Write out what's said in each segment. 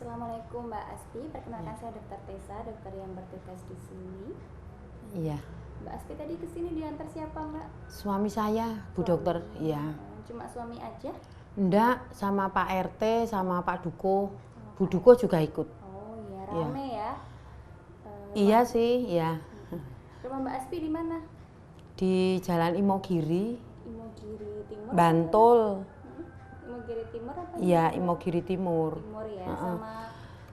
Assalamualaikum Mbak Aspi, perkenalkan saya Dr. Tessa, dokter yang bertugas di sini. Iya. Mbak Aspi tadi kesini diantar siapa Mbak? Suami saya, Bu Dokter. Iya. Cuma suami aja? Enggak, sama Pak RT, sama Pak Duko. Bu Duko juga ikut. Oh iya, rame ya? Iya sih, iya. Rumah Mbak Aspi di mana? Di Jalan Imogiri, Imogiri Timur? Bantul. Imogiri Timur apa? Iya, Imogiri Timur. Timur ya, sama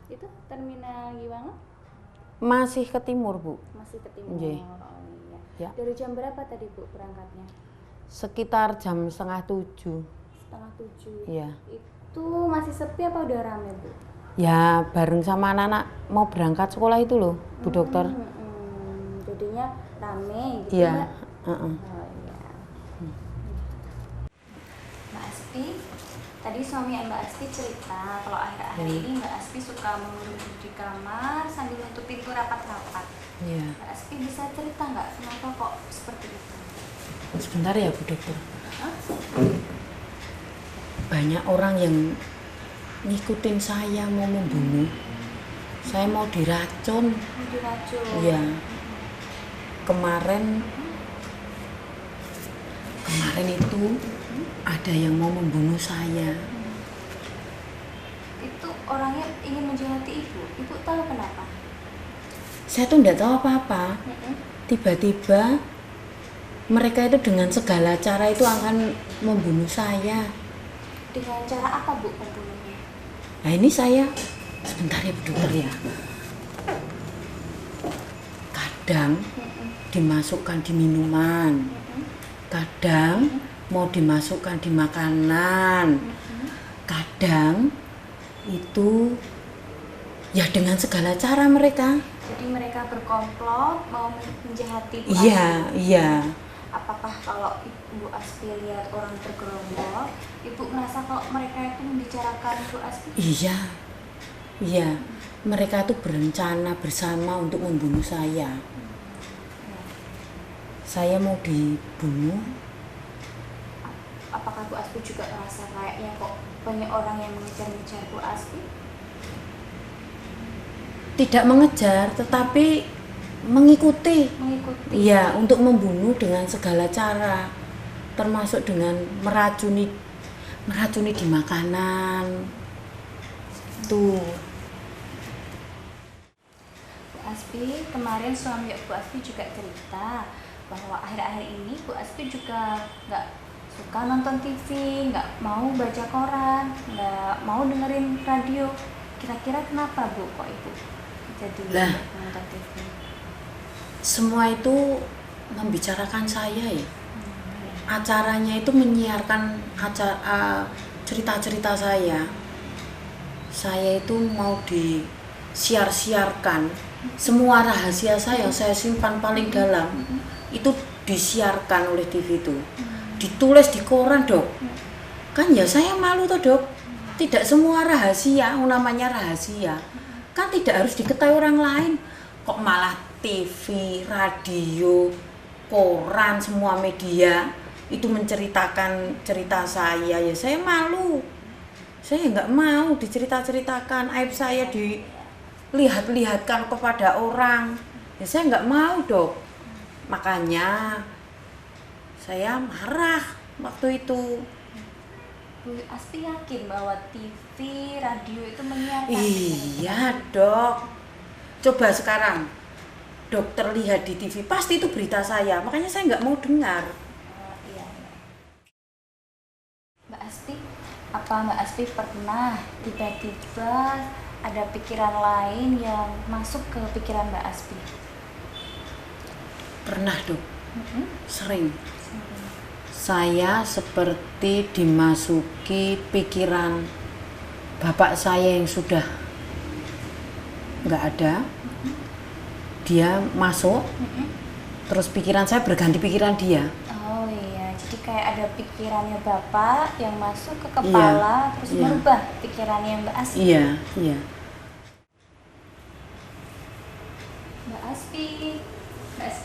itu terminal Giwangan? Masih ke timur, Bu. Masih ke timur. Nggih. Oh iya. Ya. Dari jam berapa tadi Bu berangkatnya? Sekitar jam 6:30. 6:30. Iya. Itu masih sepi apa udah rame Bu? Ya, bareng sama anak-anak mau berangkat sekolah itu loh, Bu Dokter. Jadinya rame gitu Iya. Mbak? Oh iya. Mbak Aspi, tadi suami Mbak Aspi cerita kalau akhir-akhir ini Mbak Aspi suka mengurung di kamar sambil nutup pintu rapat-rapat. Iya. Mbak Aspi bisa cerita nggak kenapa kok seperti itu? Sebentar ya, Bu Dokter. Hah? Banyak orang yang ngikutin saya mau membunuh. Saya mau diracun. Mau diracun? Iya. Kemarin itu ada yang mau membunuh saya. Itu orangnya ingin menjahati ibu. Ibu tahu kenapa? Saya tuh nggak tahu apa-apa. Tiba-tiba mereka itu dengan segala cara itu akan membunuh saya. Dengan cara apa Bu pembunuhnya? Nah ini saya, sebentar ya Bu Dokter ya. Kadang dimasukkan di minuman, kadang mau dimasukkan di makanan, kadang itu ya dengan segala cara mereka. Jadi mereka berkomplot mau menjahati Bu Iya, Aspi. iya. Apakah kalau Ibu Aspi lihat orang bergerombol, Ibu merasa kalau mereka itu membicarakan Bu Aspi? Iya, iya. Mereka itu berencana bersama untuk membunuh saya. Saya mau dibunuh. Apakah Bu Aspi juga merasa kayaknya kok banyak orang yang mengejar-ngejar Bu Aspi? Tidak mengejar, tetapi mengikuti. Mengikuti? Iya, untuk membunuh dengan segala cara, termasuk dengan meracuni di makanan. Tuh. Bu Aspi, kemarin suami Bu Aspi juga cerita bahwa akhir-akhir ini Bu Aspi juga nggak suka nonton TV, nggak mau baca koran, nggak mau dengerin radio. Kira-kira kenapa Bu kok Ibu jadi nonton TV? Semua itu membicarakan saya ya. Acaranya itu menyiarkan cerita-cerita saya. Saya itu mau disiar-siarkan. Semua rahasia saya yang saya simpan paling dalam itu disiarkan oleh TV itu. Ditulis di koran, Dok. Kan ya saya malu toh, Dok. Tidak semua rahasia, namanya rahasia. Kan tidak harus diketahui orang lain. Kok malah TV, radio, koran, semua media itu menceritakan cerita saya. Ya saya malu. Saya nggak mau dicerita-ceritakan aib saya dilihat-lihatkan kepada orang. Ya saya nggak mau, Dok. Makanya saya marah waktu itu. Bu Aspi yakin bahwa TV, radio itu menyiarkan? Iya, Dok. Coba sekarang dokter lihat di TV, pasti itu berita saya. Makanya saya nggak mau dengar. Iya. Mbak Aspi, apa Mbak Aspi pernah tiba-tiba ada pikiran lain yang masuk ke pikiran Mbak Aspi? Pernah, Dok. Sering. Saya seperti dimasuki pikiran bapak saya yang sudah nggak ada. Dia masuk, terus pikiran saya berganti pikiran dia. Oh iya, jadi kayak ada pikirannya bapak yang masuk ke kepala, terus merubah pikirannya Mbak Aspi. Iya, iya. Mbak Aspi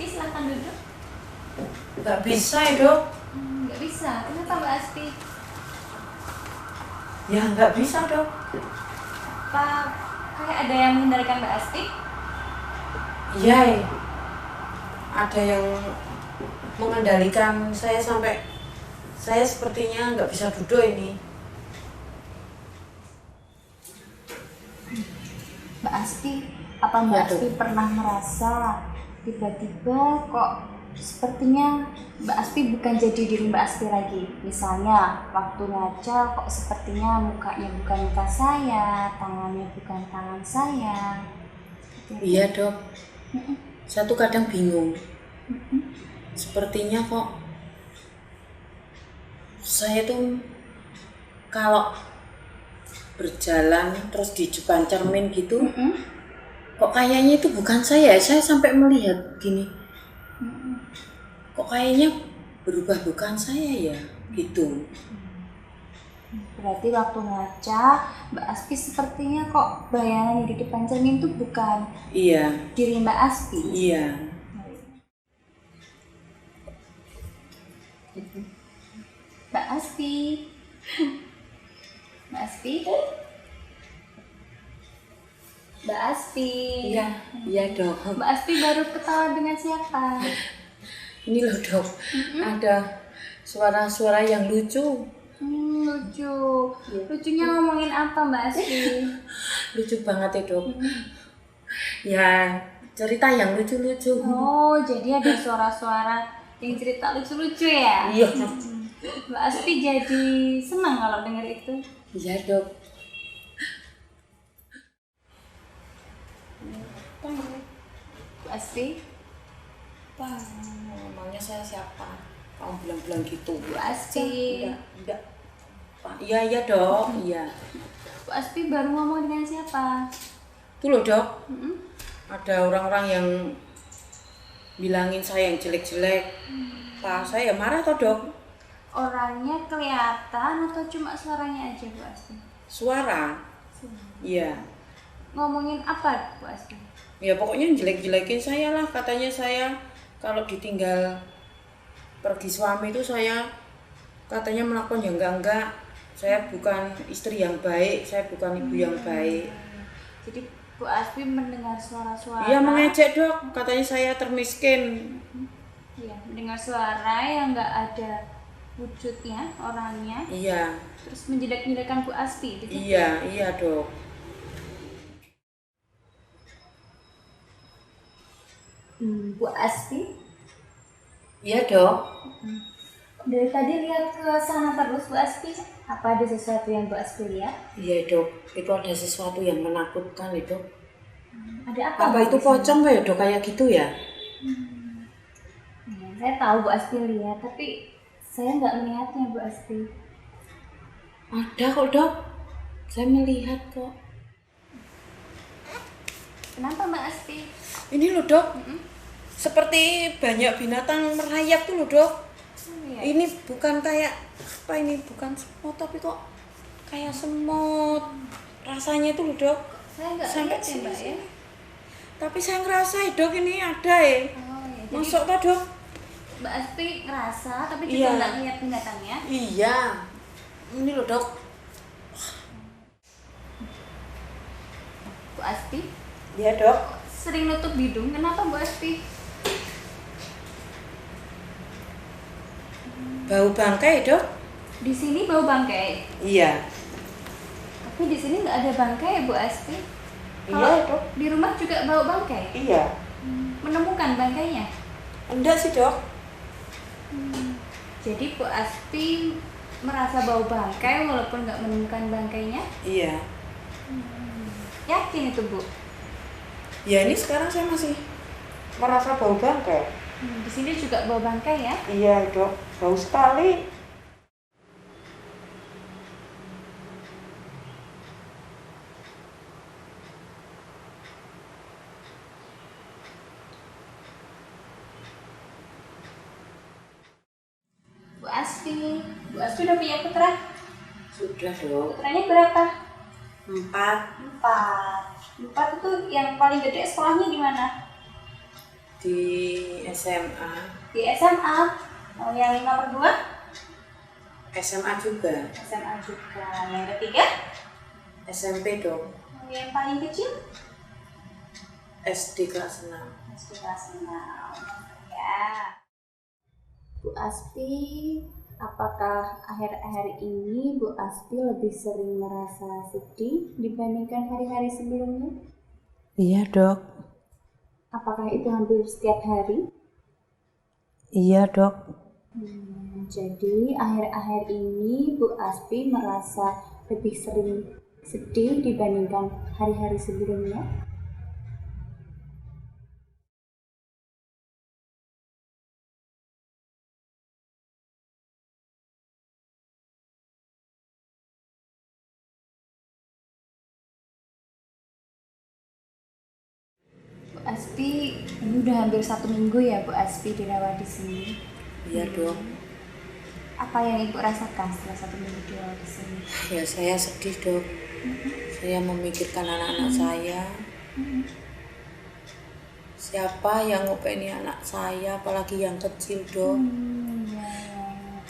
silakan duduk. Nggak bisa ya, Dok. Nggak bisa, kenapa Mbak Aspi? Ya nggak bisa, Dok. Apa kayak ada yang mengendalikan Mbak Asti? Iya, ada yang mengendalikan saya sampai saya sepertinya nggak bisa duduk ini. Mbak Asti, apa Mbak Asti pernah merasa tiba-tiba kok sepertinya Mbak Asti bukan jadi diri Mbak Asti lagi? Misalnya waktu ngaca kok sepertinya mukanya bukan muka saya, tangannya bukan tangan saya. Iya dok, saya tuh kadang bingung. Sepertinya kok saya tuh kalau berjalan terus di depan cermin gitu, kok kayaknya itu bukan saya sampai melihat gini. Kok kayaknya berubah bukan saya ya, gitu. Berarti waktu ngaca, Mbak Asti sepertinya kok bayangan di depan cermin itu bukan Iya. diri Mbak Asti. Iya. Mbak Asti. Mbak Asti. Mbak Asti. Iya dok. Mbak Asti baru ketawa dengan siapa? Ini loh dok, ada suara-suara yang lucu. Lucu. Lucunya ngomongin apa Mbak Asti? Lucu banget ya dok. Ya cerita yang lucu-lucu. Oh, jadi ada suara-suara yang cerita lucu-lucu ya? Iya. Mbak Asti jadi senang kalau dengar itu. Iya dok. Mbak Asti, Apa? Emangnya saya siapa? Kamu bilang-bilang gitu. Mbak Asti. Enggak. Iya dok. Iya. Mbak Asti baru ngomong dengan siapa? Itu loh dok. Ada orang-orang yang bilangin saya yang jelek-jelek. Pak saya marah toh dok. Orangnya kelihatan atau cuma suaranya aja Bu Asti? Suara. Iya. Ngomongin apa Bu Asti? Ya pokoknya jelek-jelekin saya lah, katanya saya kalau ditinggal pergi suami itu saya katanya melakukan yang enggak. Saya bukan istri yang baik, saya bukan ibu yang baik. Jadi Bu Asti mendengar suara-suara. Iya mengejek dok, katanya saya termiskin. Iya, mendengar suara yang enggak ada wujudnya, orangnya. Iya. Terus menjelek-jelekan Bu Asti. Iya dok. Bu Asti? Iya dok. Dari tadi lihat ke sana terus Bu Asti. Apa ada sesuatu yang Bu Asti lihat? Iya dok, itu ada sesuatu yang menakutkan itu. Ada apa? Apa itu pocong ya dok kayak gitu ya? Ya, saya tahu Bu Asti lihat, tapi saya nggak melihatnya Bu Asti. Ada kok dok, saya melihat kok. Kenapa Mbak Asti? Ini loh dok, seperti banyak binatang merayap tuh loh dok. Iya. Ini bukan kayak apa ini, bukan semut tapi kok kayak semut. Rasanya tuh loh dok. Saya nggak Sampai lihat ya Mbak ya. Tapi saya ngerasa dok ini ada ya. Oh iya. Jadi Masuk toh dok? Mbak Asti ngerasa, tapi juga Iya. nggak lihat binatangnya. Iya. Ini loh dok. Bu Asti Iya dok. sering nutup hidung. Kenapa Bu Asti? Bau bangkai dok? Di sini bau bangkai. Iya. Tapi di sini nggak ada bangkai ya Bu Asti. Iya Kalau dok. di rumah juga bau bangkai. Iya. Menemukan bangkainya. Enggak sih dok. Jadi Bu Asti merasa bau bangkai walaupun nggak menemukan bangkainya. Iya. Yakin itu Bu? Ya ini sekarang saya masih merasa bau bangkai. Di sini juga bau bangkai ya. Iya dok, bau sekali. Bu Asti udah punya putra? Sudah dok. Putranya berapa? 4 Empat itu yang paling gede sekolahnya di mana? di SMA. Di SMA. Oh, yang nomor 2? SMA juga. SMA juga. Yang ketiga? SMP dok. Oh, Yang paling kecil? SD kelas 6. SD kelas 6. Ya. Bu Aspi, apakah akhir-akhir ini Bu Aspi lebih sering merasa sedih dibandingkan hari-hari sebelumnya? Iya dok. Apakah itu hampir setiap hari? Iya dok. Jadi akhir-akhir ini Bu Aspi merasa lebih sering sedih dibandingkan hari-hari sebelumnya? Bu Aspi, ini udah hampir 1 minggu ya Bu Aspi dirawat di sini. Iya dok. Apa yang Ibu rasakan setelah 1 minggu dirawat di sini? Ya saya sedih dok. Saya memikirkan anak-anak saya. Siapa yang ngopeni anak saya, apalagi yang kecil dok.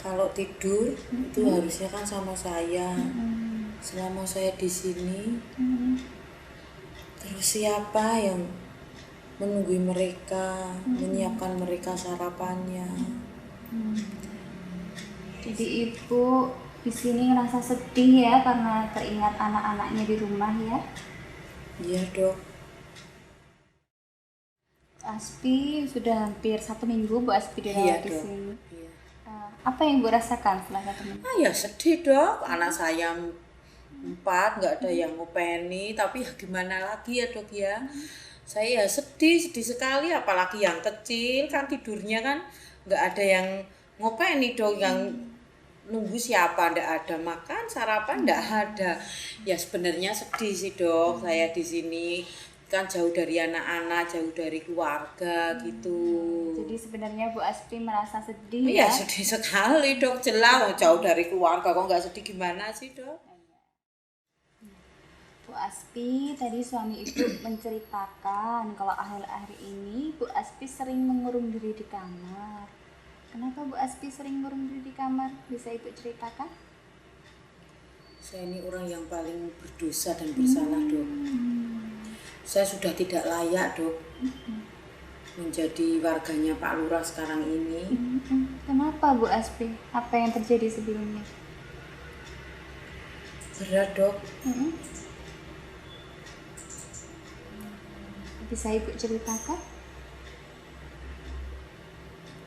Kalau tidur itu harusnya kan sama saya. Selama saya di sini, terus siapa yang menunggu mereka, menyiapkan mereka sarapannya. Jadi Ibu di sini ngerasa sedih ya karena teringat anak-anaknya di rumah ya? Iya dok. Aspi sudah hampir 1 minggu Bu Aspi dirawat di dok. sini. Iya. Apa yang Bu rasakan setelah 1 minggu? Ya sedih dok, anak saya 4 nggak ada yang ngopeni, tapi ya gimana lagi ya dok ya. Saya sedih sekali, apalagi yang kecil kan tidurnya kan nggak ada yang ngopeni dok, yang nunggu siapa, nggak ada makan sarapan, nggak ada. Ya sebenarnya sedih sih dok, saya di sini kan jauh dari anak-anak, jauh dari keluarga gitu. Jadi sebenarnya Bu Aspi merasa sedih Iya ya? sedih sekali dok, jelas jauh dari keluarga, kok nggak sedih gimana sih dok? Bu Aspi, tadi suami Ibu menceritakan kalau akhir-akhir ini Bu Aspi sering mengurung diri di kamar. Kenapa Bu Aspi sering mengurung diri di kamar? Bisa Ibu ceritakan? Saya ini orang yang paling berdosa dan bersalah dok. Saya sudah tidak layak dok menjadi warganya Pak Lurah sekarang ini. Kenapa Bu Aspi? Apa yang terjadi sebelumnya? Berat dok. Bisa Ibu ceritakan?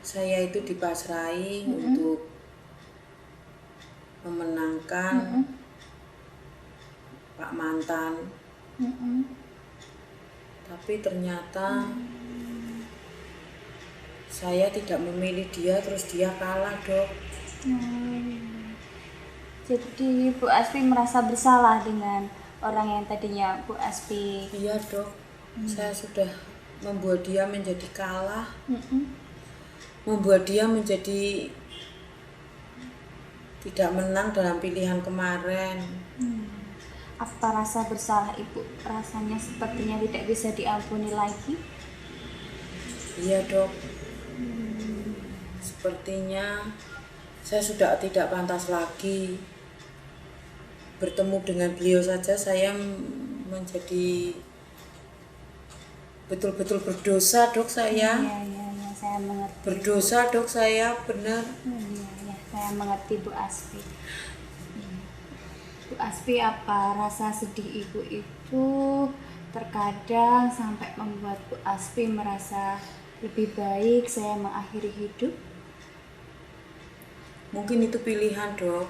Saya itu dipasrai untuk memenangkan Pak mantan. Tapi ternyata saya tidak memilih dia, terus dia kalah dok. Jadi Bu Aspi merasa bersalah dengan orang yang tadinya Bu Aspi. Iya dok, saya sudah membuat dia menjadi kalah, membuat dia menjadi tidak menang dalam pilihan kemarin. Apa rasa bersalah Ibu? Rasanya sepertinya tidak bisa diampuni lagi? Iya dok, sepertinya saya sudah tidak pantas lagi bertemu dengan beliau saja. Saya menjadi betul-betul berdosa dok saya. Iya, saya mengerti. Berdosa dok saya, benar. Iya, saya mengerti Bu Aspi. Bu Aspi, apa rasa sedih Ibu itu terkadang sampai membuat Bu Aspi merasa lebih baik saya mengakhiri hidup? Mungkin itu pilihan dok,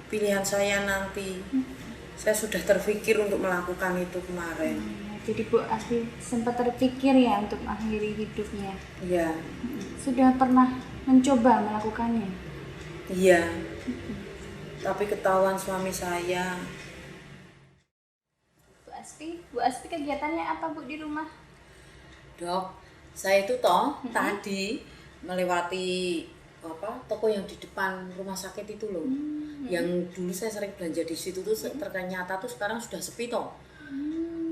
pilihan saya nanti. Saya sudah terpikir untuk melakukan itu kemarin. Jadi Bu Aspi sempat terpikir ya untuk mengakhiri hidupnya? Iya. Sudah pernah mencoba melakukannya? Iya. Tapi ketahuan suami saya. Bu Aspi kegiatannya apa Bu di rumah? Dok, saya itu tadi melewati toko yang di depan rumah sakit itu loh. Yang dulu saya sering belanja di situ tuh ternyata tuh sekarang sudah sepi toh.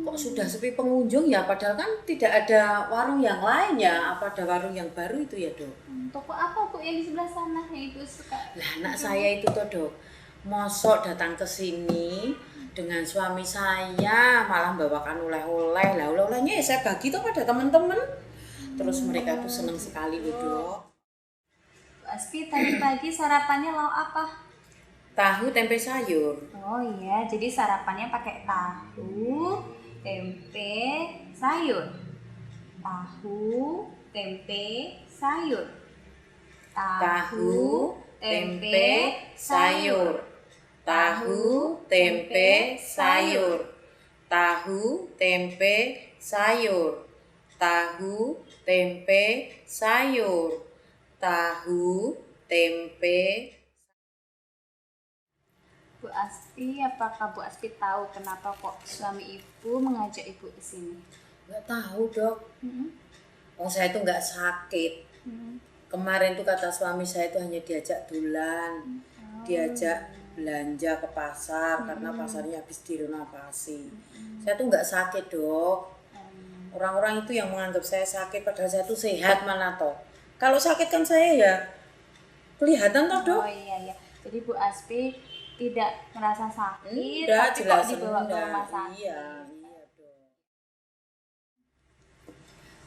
Kok sudah sepi pengunjung ya, padahal kan tidak ada warung yang lain ya, apa ada warung yang baru itu ya dok? Toko apa Bu yang di sebelah sana yang Ibu suka? Lah anak saya itu toh dok, mosok datang ke sini dengan suami saya malah bawakan oleh-oleh. Lah oleh-olehnya ya saya bagi tuh pada teman-teman. Terus mereka tuh seneng sekali loh Dok. Bu Aspi tadi pagi sarapannya lauk apa? Tahu tempe sayur. Oh iya, jadi sarapannya pakai tahu, tempe, sayur. Tahu, tempe, sayur. Tahu, tempe, sayur. Tahu, tempe, sayur. Tahu, tempe, sayur. Tahu, tempe, sayur. Tahu, tempe. Bu Aspi, apakah Bu Aspi tahu kenapa kok suami ibu mengajak ibu ke sini? Nggak tahu Dok. Oh saya itu nggak sakit. Hmm. Kemarin tuh kata suami saya itu hanya diajak dulan, diajak belanja ke pasar karena pasarnya habis direnovasi. Saya tuh nggak sakit Dok. Orang-orang itu yang menganggap saya sakit padahal saya tuh sehat mana toh. Kalau sakit kan saya ya kelihatan toh Dok. Oh iya. Jadi Bu Aspi tidak merasa sakit, Enggak, tapi jelas kok dibawa ke enggak. rumah sakit. Iya Dok.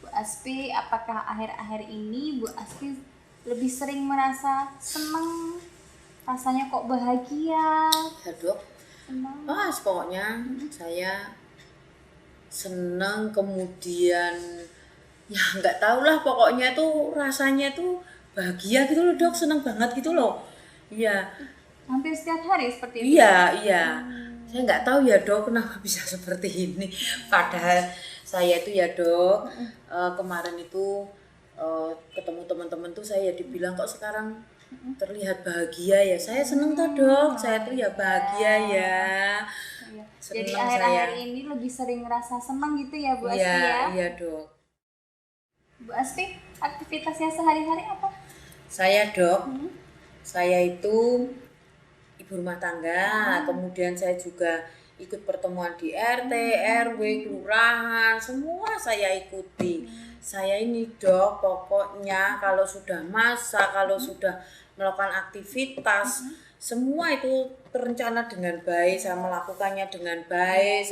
Bu Aspi, apakah akhir-akhir ini Bu Aspi lebih sering merasa senang? Rasanya kok bahagia? Ya Dok. Senang. Pas pokoknya saya senang, kemudian ya nggak tahu lah pokoknya tuh rasanya tuh bahagia gitu loh Dok, senang banget gitu loh. Iya. Hampir setiap hari seperti itu? Iya. Saya nggak tahu ya Dok kenapa bisa seperti ini. Padahal saya itu ya Dok, kemarin itu ketemu teman-teman tuh saya dibilang kok sekarang terlihat bahagia ya. Saya seneng tuh Dok, saya tuh ya bahagia ya. Iya. Seneng Jadi saya. akhir-akhir ini lebih sering ngerasa senang gitu ya Bu Aspi ya? Iya Dok. Bu Aspi, aktivitasnya sehari-hari apa? Saya Dok, saya itu ibu rumah tangga, kemudian saya juga ikut pertemuan di RT, RW, kelurahan, semua saya ikuti. Saya ini Dok, pokoknya kalau sudah masak, kalau sudah melakukan aktivitas, semua itu terencana dengan baik, saya melakukannya dengan baik,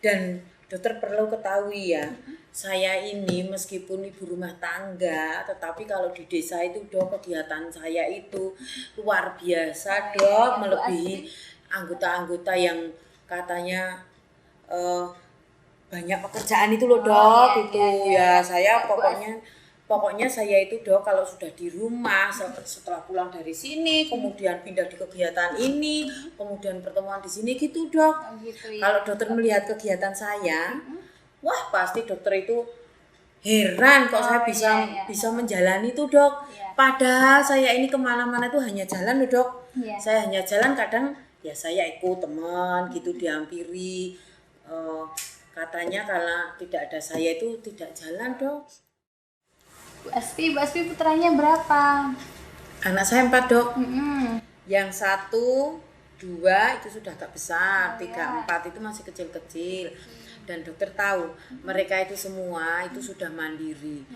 dan dokter perlu ketahui ya, saya ini meskipun ibu rumah tangga, tetapi kalau di desa itu Dok, kegiatan saya itu luar biasa Dok, melebihi anggota-anggota yang katanya banyak pekerjaan itu loh Dok, ya saya pokoknya saya itu Dok kalau sudah di rumah setelah pulang dari sini kemudian pindah di kegiatan ini kemudian pertemuan di sini gitu Dok. Gitu ya. Kalau dokter melihat kegiatan saya, wah pasti dokter itu heran kok saya bisa menjalani itu Dok. Padahal saya ini kemana-mana tuh hanya jalan loh Dok. Saya hanya jalan, kadang ya saya ikut teman gitu dihampiri. Katanya kalau tidak ada saya itu tidak jalan Dok. Bu Aspi putranya berapa? Anak saya 4 Dok. Yang 1, 2 itu sudah agak besar, 3, 4 itu masih kecil-kecil. Dan dokter tahu mereka itu semua itu sudah mandiri.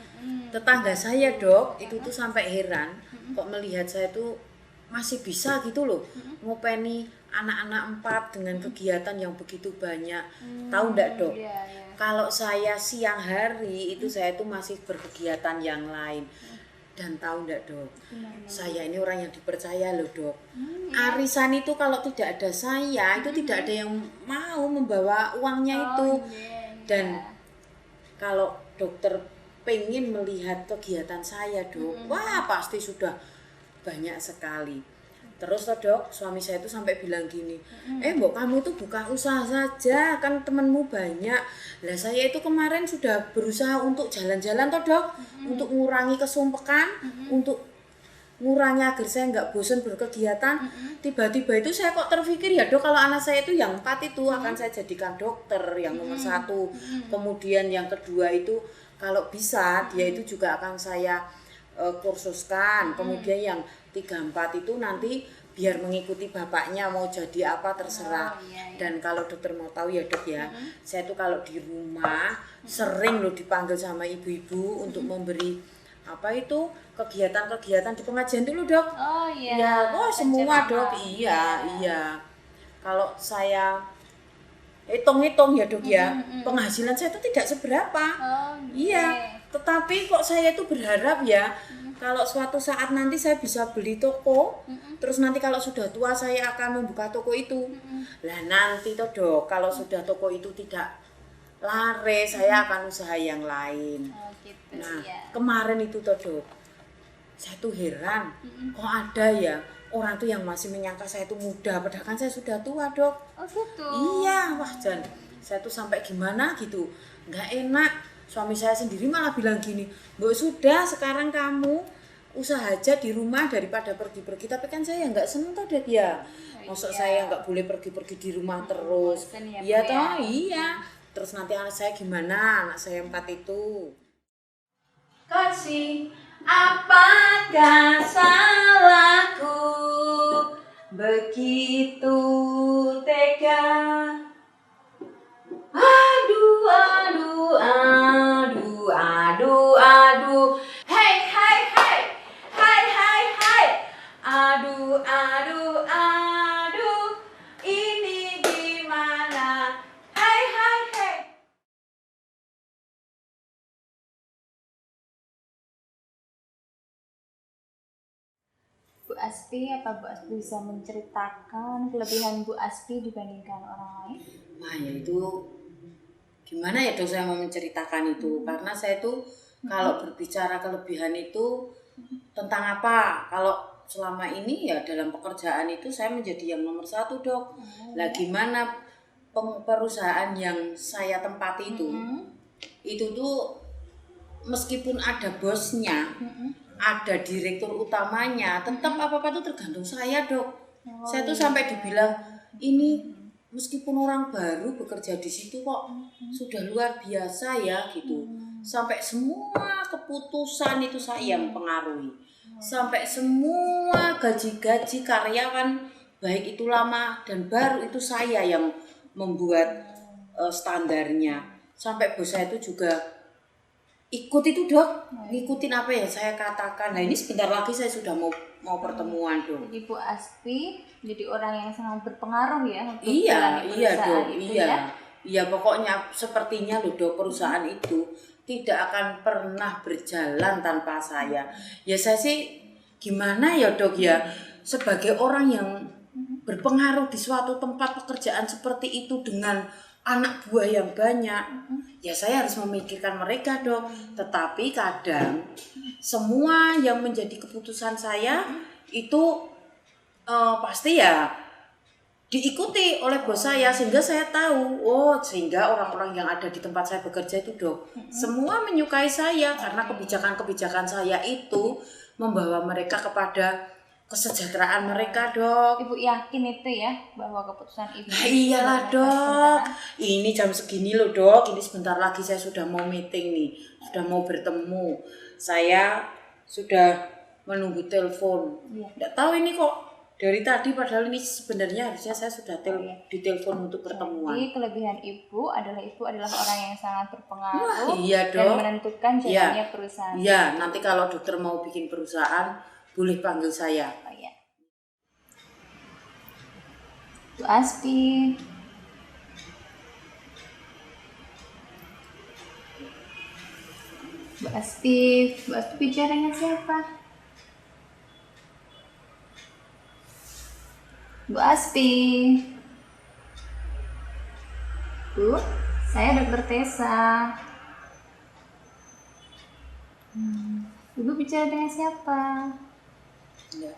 Tetangga saya Dok itu tuh sampai heran kok melihat saya tuh masih bisa gitu loh ngopeni anak-anak 4 dengan kegiatan yang begitu banyak. Tahu enggak Dok? Kalau saya siang hari itu saya tuh masih berkegiatan yang lain. Dan tahu enggak Dok? Saya ini orang yang dipercaya loh Dok. Arisan itu kalau tidak ada saya itu tidak ada yang mau membawa uangnya itu. Dan kalau dokter pengen melihat kegiatan saya Dok, wah pasti sudah banyak sekali. Terus Dok, suami saya itu sampai bilang gini, Mbok kamu itu buka usaha saja, kan temenmu banyak. Lah saya itu kemarin sudah berusaha untuk jalan-jalan Dok, untuk mengurangi kesumpekan, untuk ngurangi agar saya nggak bosan berkegiatan. Tiba-tiba itu saya kok terpikir ya Dok, kalau anak saya itu yang 4 itu akan saya jadikan dokter yang nomor 1. Kemudian yang kedua itu kalau bisa dia itu juga akan saya kursuskan. Kemudian yang 3, 4 itu nanti biar mengikuti bapaknya mau jadi apa terserah. Dan kalau dokter mau tahu ya Dok ya, saya tuh kalau di rumah sering loh dipanggil sama ibu-ibu untuk memberi apa itu kegiatan-kegiatan di pengajian dulu Dok. Oh iya. Ya, semua Dok. Iya. kalau saya hitung-hitung ya Dok ya, penghasilan saya itu tidak seberapa. Iya, tetapi kok saya itu berharap ya, kalau suatu saat nanti saya bisa beli toko, terus nanti kalau sudah tua saya akan membuka toko itu. Lah nanti toh Dok, kalau sudah toko itu tidak laris, saya akan usaha yang lain. Gitu, Nah, ya. kemarin itu toh Dok, saya tuh heran, kok ada ya orang tuh yang masih menyangka saya itu muda, padahal kan saya sudah tua Dok. Oh gitu. Iya, wah Jan, saya tuh sampai gimana gitu, nggak enak. Suami saya sendiri malah bilang gini, Mbak sudah sekarang kamu usaha aja di rumah daripada pergi-pergi. Tapi kan saya nggak seneng toh Dek ya. Maksud saya nggak boleh pergi-pergi di rumah terus. bosen ya, Iya Bu, toh, ya. iya. Terus nanti anak saya gimana? Anak saya 4 itu. Kasih, apakah salahku begitu tega? Aduh, aduh, aduh, aduh, aduh. Hey, hey, hey. Hai, hai, hai. Aduh, aduh, aduh. Ini gimana? Hai, hai, hai. Bu Aspi, apa Bu Aspi bisa menceritakan kelebihan Bu Aspi dibandingkan orang lain? Nah ya itu gimana ya Dok saya mau menceritakan itu, karena saya tuh kalau berbicara kelebihan itu tentang apa, kalau selama ini ya dalam pekerjaan itu saya menjadi yang nomor 1 Dok. Lah gimana perusahaan yang saya tempati itu tuh meskipun ada bosnya, ada direktur utamanya, tetap apa-apa tuh tergantung saya Dok. Saya tuh sampai dibilang ini meskipun orang baru bekerja di situ kok sudah luar biasa ya gitu. Sampai semua keputusan itu saya yang pengaruhi. Sampai semua gaji-gaji karyawan baik itu lama dan baru itu saya yang membuat standarnya. Sampai bos saya itu juga ikut itu Dok, ngikutin apa yang saya katakan. Nah ini sebentar lagi saya sudah mau pertemuan Dok. Jadi Bu Aspi jadi orang yang sangat berpengaruh ya untuk Iya perusahaan Dok, itu iya. ya. Iya pokoknya sepertinya loh Dok, perusahaan itu tidak akan pernah berjalan tanpa saya. Ya saya sih gimana ya Dok ya, sebagai orang yang berpengaruh di suatu tempat pekerjaan seperti itu dengan anak buah yang banyak, ya saya harus memikirkan mereka Dok. Tetapi kadang semua yang menjadi keputusan saya itu pasti ya diikuti oleh bos saya, sehingga saya tahu, sehingga orang-orang yang ada di tempat saya bekerja itu Dok, semua menyukai saya karena kebijakan-kebijakan saya itu membawa mereka kepada kesejahteraan mereka Dok. Ibu yakin itu ya bahwa keputusan Ibu? Nah, iyalah Dok, ini jam segini loh Dok, ini sebentar lagi saya sudah mau meeting nih, sudah mau bertemu. Saya sudah menunggu telepon. Nggak tahu ini kok dari tadi, padahal ini sebenarnya harusnya saya sudah ditelepon untuk pertemuan. Jadi kelebihan Ibu adalah orang yang sangat berpengaruh. Wah, iya dan Dok. menentukan jalannya perusahaan. Iya, nanti kalau dokter mau bikin perusahaan boleh panggil saya. Oh iya. Bu Aspi. Bu Aspi bicara dengan siapa? Bu Aspi. Bu, saya Dokter Tessa. Ibu bicara dengan siapa? Ya.